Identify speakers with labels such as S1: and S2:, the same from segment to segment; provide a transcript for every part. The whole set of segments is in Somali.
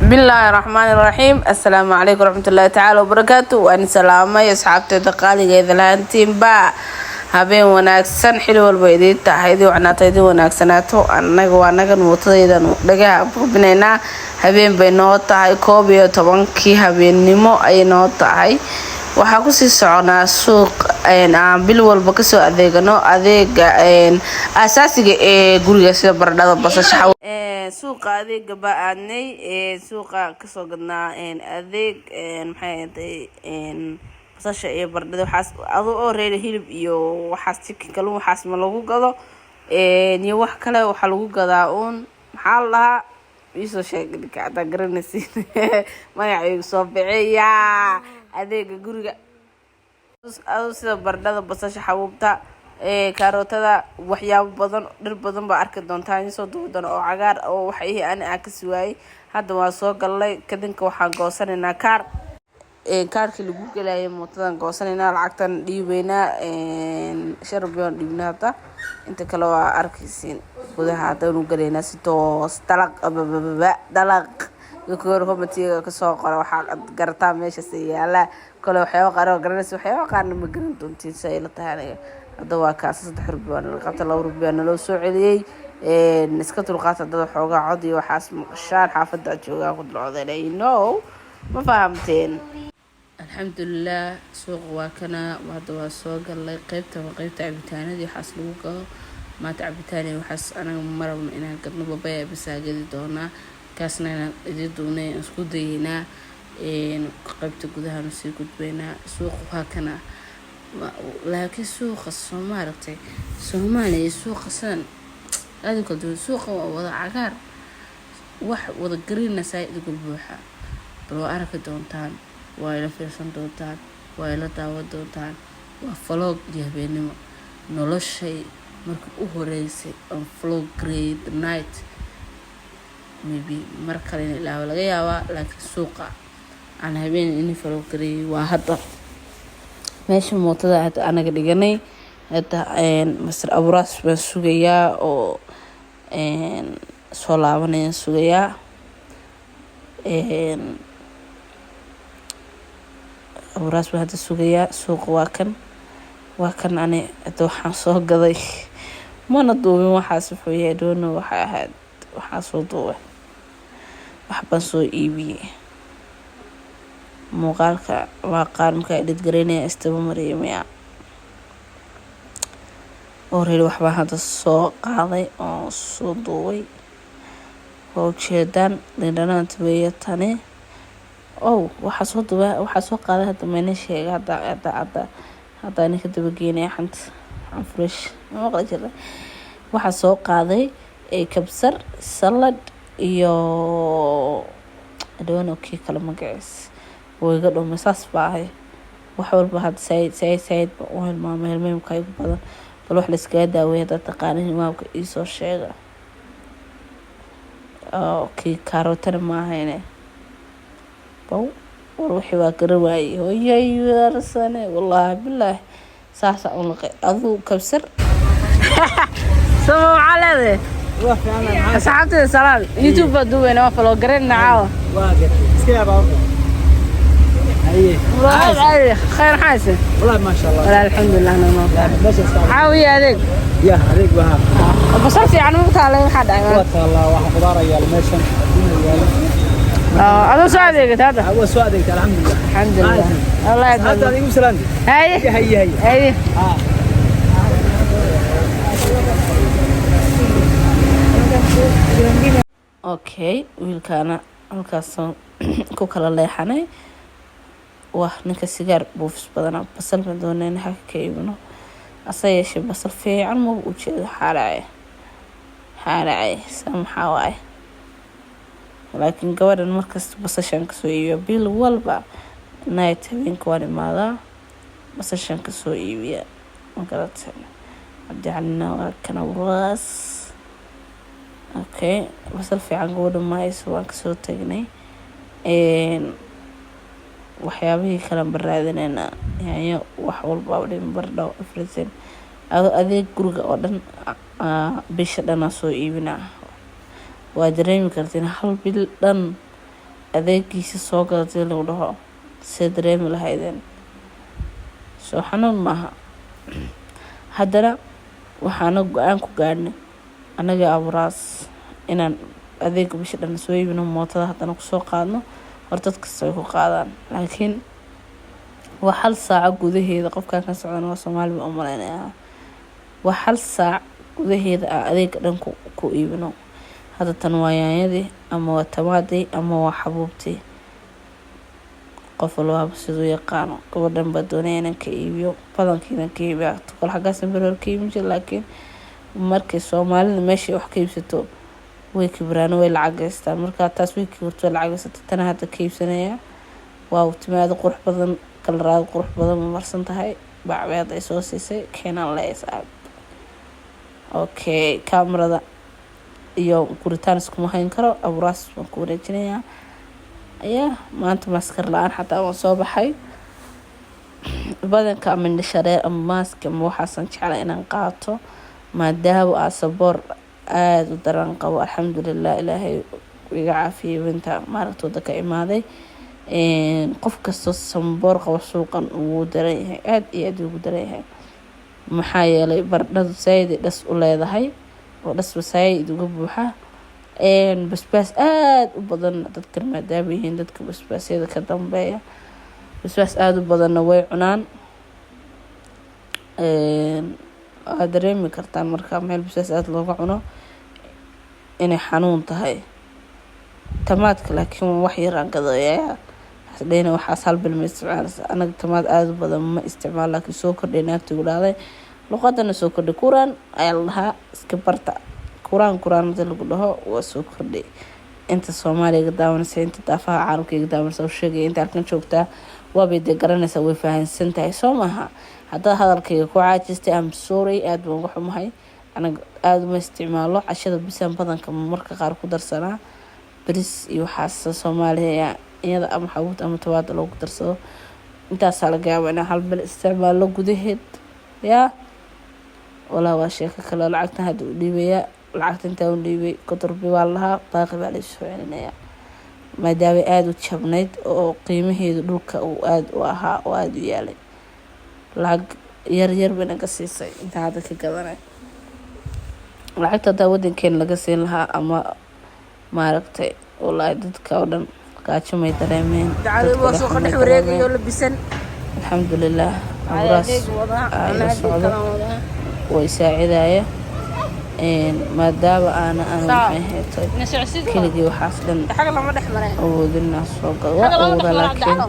S1: بسم الله الرحمن الرحيم. السلام عليكم ورحمة الله تعالى وبركاته. وأنا سلامة يا أصحابتي دقالي إذا لهانتين با habeen wanaagsan xil walba idin tahay wacnaataydi wanaagsanaato anaga nuutayda dhagaha bubinayna habeen bay noo tahay 11 habeennimo ay noo tahay waxa ku sii soconaa suuq aan bil walba ka soo adeegano adeega asaasiga ee guriga sida baradhada basasha suuqa adeega baaadnay suuqa ka soo gadnaa adeeg maxay tahay basasha iyo baradhada waxaas adoo reer hilib iyo waxaas chicken kalluun waxaas ma lagu gado iyo wax kale waxa lagu gadaa maxaa la iso sheegay ka garanaysiin magacaygu soo bixiya adeega guriga sida baradhada basasha xabuubta karootada waxyaabo badan dhir badan ba arki doontaan soo duudan oo cagaar oo wax aan ka suwaay hadda waa soo galay kadinka waxaan goosanaynaa kaarkii lagu galaayay mootadan goosanayna lacagtan dhiibayna sharbiyon dhibnaata inta kale waa arkaysiin gudaha hadda uu galeena si toos dalaq goor komatiga ka soo qora waxa gartaa meesha siyaala kale waxyaabo qaar garanaysa waxyaabo qaarna ma garan doontiin say la tahay hadda waa kaas 3 rubiyan qabta 2 rubiyan loo soo celiyay iska tulqaata dad xoogaa cod iyo waxaas maqshaan xaafada jooga ku dulcodeenay ma fahamteen الحمد لله سوق واكنا وهذا وسوق الله قيبته وقيبته عبتاني حاس لوقا ما تعبتاني وحس أنا مرة من إنها قد نبضيع بساجد دونا كاسنا يدونا سكودينا قيبته كذا نسي كود بينا سوق واكنا لكن سوق الصومالي صومالي سوق سن هذا كله سوق وضع عقار وضع قرينا سايد يقول بوحة بلو أعرف دونتان وإلى فيرسان دوتان وإلى دعوة دوتان وفلوق يهبينما نولوش شيء مركب أهوريسي on vlog grade night maybe مركلين إلا ولا غيابا لكن سوقا أنا هبين إني فلوق grade وهذا ماشي موتدا أنا قديقني هذا مصر أبراس بسوقيا أو صلابني سوقيا أوراس بهذا السوقية سوق واكن أنا أتوحى سوق قضي ما نضوي وحاسب ويدون وحاهد وحاسودوه وحبا سوق إيبي مقالك وقال مكايدة قريني استمري مياه أوريد وحبا هذا السوق قاضي أو صدوي وشيدان لأننا انتبيتاني waxaa soo qaaday hada meena sheegay hada ninka dabageynay xant fresh ma qala jiray waxaa soo qaaday kabsar salad iyo adoon okay kala magacis way ga dhumay saas baahay wax walba had sayid oo hilmaamay ka badan bal wax la iska daaweeyo dad taqaanin imaamka ii soo sheega okay karootana ma ahayne وروحي واقرواي وياي ورسانه والله بالله ساسا انقي اذو كبسر سمو على ذا ساعتي سلام يوتيوب دوينا فلو قرينا عاو واقف اسكي بابا هي خير حاسن والله ما شاء الله والله الحمد لله انا عاوي عليك يا عليك بها بصرتي عن مقطع حد والله واحد خضار يا الميشن أنا سعيد هذا هو سعيد الحمد لله الحمد لله الله يسعدك هذا يقول سلام هي اوكي ويلكانا halkaas ku kala leexanay wax ninka sigaar buufis badan basal ma dooneen xaq ka iibno asayeeshe basal fiican ma u jeedo xaraay samxa waay laakiin gawaran markas basashan ka soo iibiyo bil walba night habeenka waa imaada basashan ka soo iibiya magaratan abdicalina waa kana waraas okay basal fiican gabadha maayso waan ka soo tagnay waxyaabihii kala baraadinayna yaanyo wax walba oo dhin bardhaw afrisan adeeg guriga oo dhan bisha dhan soo iibina waa dareemi kartiin hal bil dhan adeegiisa soo gadatay lagu dhaho see dareemi lahaydeen. soo xanuun maaha. haddana waxaana go-aan ku gaadhnay anagii aburaas inaan adeega bisha dhan soo iibino, mootada haddana kusoo qaadno. hor dad kasta way ku qaadaan, laakiin waa hal saaca gudaheeda qofkaan ka socdan waa Soomaali baan u malaynayaa. waa hal saac gudaheeda aan adeega dhan ku iibino. hadda tan waa yaanyadii ama waa tamaadii ama waa xabuubtii, qof walba siduu yaqaano. gabadhan baa doonaya inaan ka iibiyo, badankiina ka iibiya tukal xaggaasan beroor ka iibin jir, laakiin markay Soomaalida meeshay wax ka iibsato way kibraano, way lacag gaystaan. markaa taas way kibrto way lacag gaysata. tana hadda ka iibsanaya waa timaado qurux badan, kalaraad qurux badan ma marsan tahay, bacbeed ay soo siisay keenan leeyahay. okay, kamarada iyo guritaan iskuma hayn karo. aburaas waan ku wareejinayaa. maanta maskar la-aan xataa waan soo baxay. badanka ama indhashareer ama maaska ama waxaasan jeclay inaan qaato, maadaama asaboor aada u daran qabo. alxamdulilah, ilaahay iga caafiyay winta maaragtooda ka imaaday. qof kastoo samboor qabo suuqan ugu daran yahay, aada iyo aada ugu daran yahay. maxaa yeelay bardhadu saayiday dhas u leedahay, oo dhasba saayid uga buuxa. basbaas aada u badan dadkan maadaama yihiin dadka basbaasyada ka dambeeya, basbaas aada u badanna way cunaan. waad dareemi kartaan markaa meel basbaas aada looga cuno inay xanuun tahay. tamaadka laakiin wax yaraan gadayaa hasdhayna waxaas hal bil ma isticmaalaysa. anaga tamaad aada u badan ma isticmaalo, laakiin soo kordhay naagta igu dhahday luqadana soo kordhay. kuraan ayaa la dhahaa, iska barta. kuraan hadii lagu dhaho waa soo kordhay. inta Soomaaliga daawanaysa, inta daafaha caalamkayga daawanaysa u sheegaya, inta halkan joogtaa waabay dee garanaysaa, way fahansan tahay soo maaha. haddaad hadalkayga ku caajistay am sorry, aada baan uga xumahay. anaga aada uma isticmaalo. cashada bisaan badanka marka qaar ku darsanaa baris iyo waxaas Soomaaliya iyada ama xabuubta ama tawaada loogu darsado. intaasaa laga yaabaa inaan hal bil isticmaalo gudaheed. walaa waa sheeko kale. lacagtan hadda u dhiibaya, lacagta intaa u dhiibay kotorbi waa lahaa, baaqi baa laysoo celinayaa. maadaama aada u jabnayd oo qiimaheedu dhulka uu aada u ahaa oo aada u yaalay. lacag yar bay naga siisay intaa hadda ka gadanay. lacagta haddaa wadankeena laga siin lahaa ama maaragtay wallaahi dadka oo dhan gaajo may dareemeen. alxamdulilah, aburaas la socdo way saacidaya. maadaama aana maxay haytay keligii waxaas dhan awoodina soo gado. waa awooda laakiin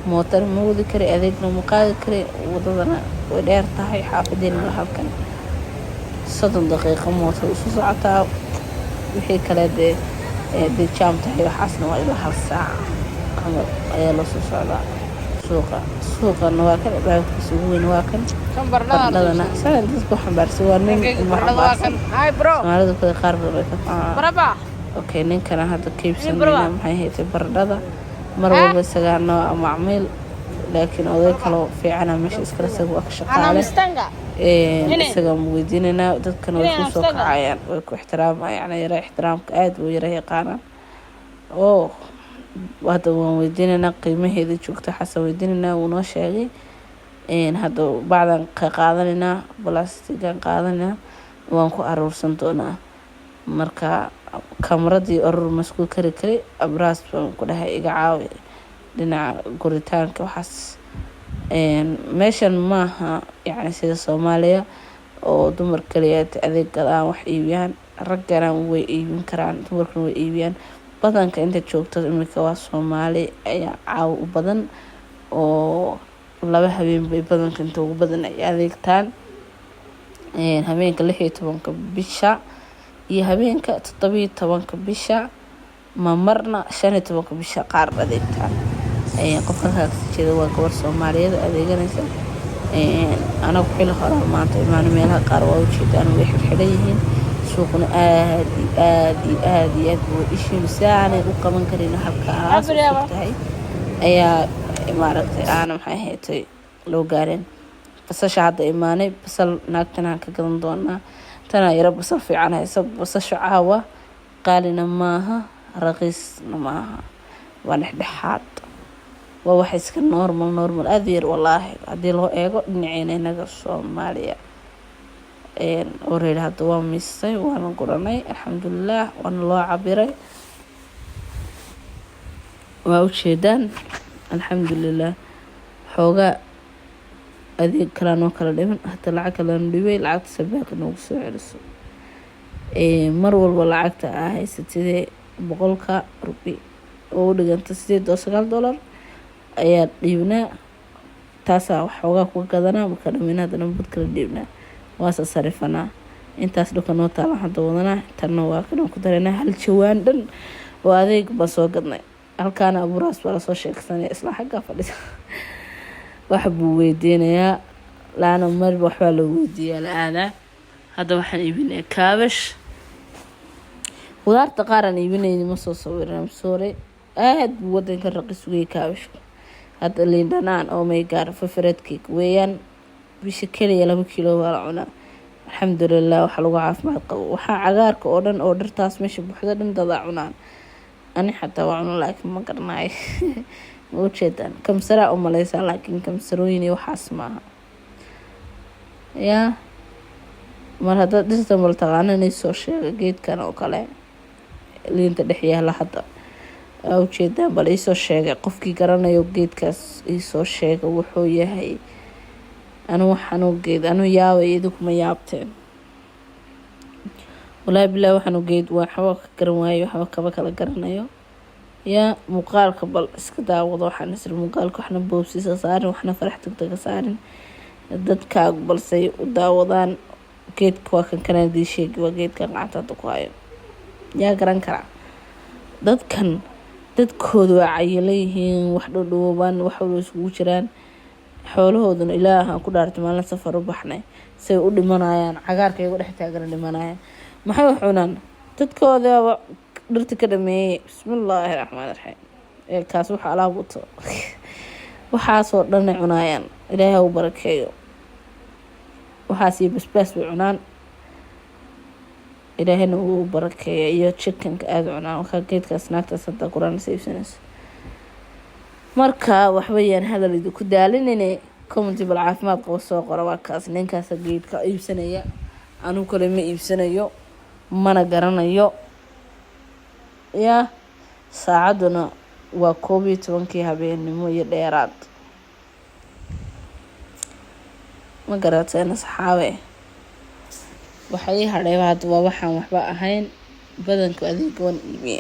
S1: mootar ma wadi kari, adeegna ma qaadi kari. wadadana way dheer tahay. xaafadeena halkan 30 daqiiqo mootar isu socotaa. wixii kale dee jaam tahay waxaasna waa ilaa hal saac camal ayaa loo soo socdaa. suuqana waa kan, baabkiisa ugu weyn waa kan. bardhadana saa dadku xambaarsan waa nin ilmo xambaarsan. Soomaalida kale qaar badan way ka faanaan. okay, ninkana hadda kaybsanayna maxay haytay bardhada. mar walba isagaa noo macmiil, laakiin oday kaloo fiicana meesha iskala isaga waa ka shaqaale. isaga ma weydiinaynaa. dadkana way ku soo kacayaan, way ku ixtiraamayaan. yara ixtiraamka aada u yara yaqaanaan. hadda waan weydiinaynaa qiimaheeda joogta. xasan weydiinaynaa, wuu noo sheegay. hadda bacdan ka qaadanaynaa, balastigan qaadanaynaa, waan ku aruursan doonaa. marka kamaradii urur masku kari abraas baan ku dhahay iga caawi dhinaca guritaanka waxaas. meeshan maaha yacni sida Soomaaliya oo dumar kaliya adeeg galaan wax iibiyaan. raggana way iibin karaan, dumarkuna way iibiyaan. badanka inta joogto imika waa Soomaali ayaa caaw u badan oo 2 habeen bay badanka inta ugu badan ay adeegtaan. habeenka 16 bisha iyo habeenka 17 bisha marna 15 bisha qaar adeegtaan. qofka halkaas jeeda waa gabar Soomaaliyeed adeeganaysa. anagu xil hore maanta imaan meelaha qaar waa ujeedaan way xidhan yihiin. suuqna aad buu ishiin saanay u qaban karin halkaas tahay ayaa maaragtay aan maxay haytay loo gaareen. basasha hadda imaanay, basal naagtana ka gadan doonaa. tana yara basal fiican haysa. basasha caawa qaalina maaha, raqiisna maaha. waa dhexdhexaad, waa wax iska normal aad yar wallaahi haddii loo eego dhinaceena inaga Soomaaliya. already hadda waa miisay waana guranay alxamdulilah, waana loo cabiray, waa ujeedaan alxamdulilah. xoogaa adeeg kalanoo kala dhiman, hata lacag kalanu dhibay, lacagta sabaaka noogu soo celiso. mar walba lacagta aa haysatidee 100 rubi oo u dhiganta $8 ayaa dhiibnaa, taasaa waxoogaa ku gadanaa, marka dhamin haddana bud kala dhiibnaa, waasa sarifanaa. intaas dhulka noo taalan hadda wadanaa, tanna waa kanoo ku daranaa hal jawaan dhan oo adeeg baa soo gadnay. halkaana aburaas baa lasoo sheegsanaya isla xaggaa fadhisa wax buu weydiinayaa, laana marba waxbaa loo weydiiyaa la aadaa. hadda waxaan iibinaya kaabash, qudaarta qaar aan iibinayni ma soo sawiran soore, aad buu wadanka raqiis uga yahay kaabashku. hadda liin dhanaan oo my god favorite cake weeyaan, bisha kaliya 2 kilo waa la cunaa alxamdulilah. waxa lagu caafimaad qabo, waxaa cagaarka oo dhan oo dhirtaas meesha buuxda dhan dadaa cunaan, ani xataa waa cuno laakiin ma garanayo ma ujeedaan kamsaraa u maleysaa, laakiin kamsarooyin iyo waxaas maaha. yaa mar haddaad dhirta mal taqaananay soo sheega geedkan oo kale liinta dhex yaala hadda ujeedaan, bal iisoo sheegay qofkii garanayo geedkaas iisoo sheega wuxuu yahay. anu waxaanu geed anu yaabay idukuma yaabteen walaahi bilaa, waxaanu geed waxba ka garan waayo, waxba kaba kala garanayo. yaa muuqaalka bal iska daawado, waxaan isla muuqaalka waxna boobsiisa saarin, waxna farax tagtaga saarin, dadkaagu balsay u daawadaan. geedka waa kan kanaadii sheegi, waa geedkan gacanta ku hayo, yaa garan karaa. dadkan dadkoodu waa cayilayihiin, wax dhowdhowbaan, wax walba isugu jiraan. xoolahooduna ilaaha ku dhaartay maalin safar u baxnay, say u dhimanayaan, cagaarka iyagu dhex taagan dhimanayaan. maxay wax cunaan dadkooda dhirta ka dhameeyay. bismillaahi raxmaani raxiim. kaas waxa alaab wato waxaasoo dhan ay cunayaan, ilaahay u barakeeyo. waxaas iyo basbaas bay cunaan, ilaahayna uu barakeeyo, iyo chickenka aad cunaan. waxaa geedkaas naagtaas hadda quraan sayibsanayso. marka waxbayaan hadal idinku daalinine, comment bal caafimaad qabo soo qora. waa kaas ninkaas geedka iibsanaya, anu kale ma iibsanayo, mana garanayo. yaa saacaduna waa 11 habeenimo iyo dheeraad, ma garateen asxaabe. waxay hadhay hadda waa waxaan waxba ahayn, badanka adeeg wan iibiye.